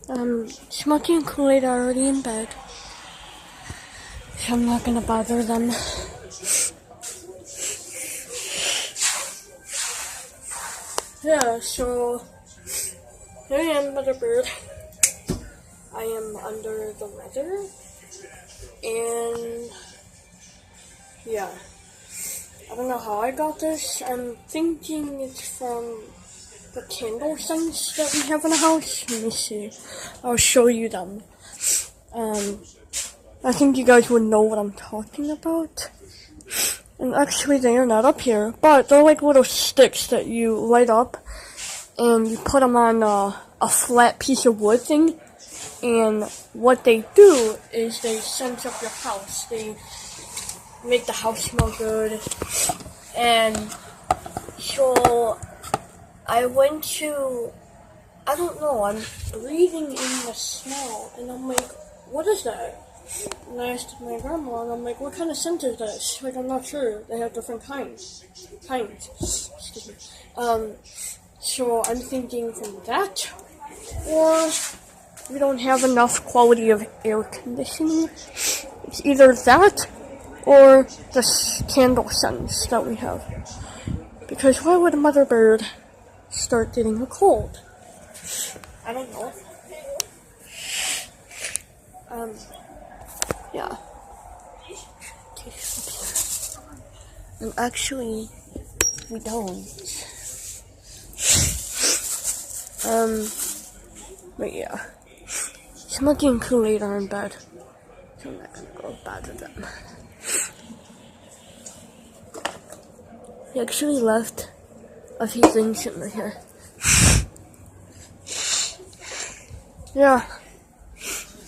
Smokey and Kool-Aid are already in bed, so I'm not gonna bother them. Yeah, so here I am, Mother Bird. I am under the weather, and yeah, I don't know how I got this. I'm thinking it's from the candle scents that we have in the house. Let me see. I'll show you them. I think you guys would know what I'm talking about. And actually, they are not up here, but they're like little sticks that you light up, and you put them on a flat piece of wood thing. And what they do is they scent up your house. They make the house smell good. And so I went to, I don't know, I'm breathing in the smell, and I'm like, what is that? And I asked my grandma, and I'm like, what kind of scent is that? She's like, I'm not sure. They have different kinds. Excuse me. So I'm thinking from that, or we don't have enough quality of air conditioning. It's either that, or the candle scents that we have. Because why would a mother bird start getting a cold? I don't know. Yeah. And actually, we don't. But yeah. Smokey and Kool-Aid are in bed, so I'm not gonna go bother them. He actually left a few things in here. Yeah.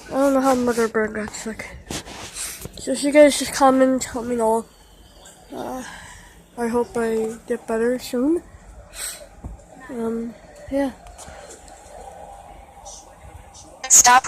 I don't know how Mother Bird got sick. So if you guys just comment, let me know. I hope I get better soon. Yeah. Stop.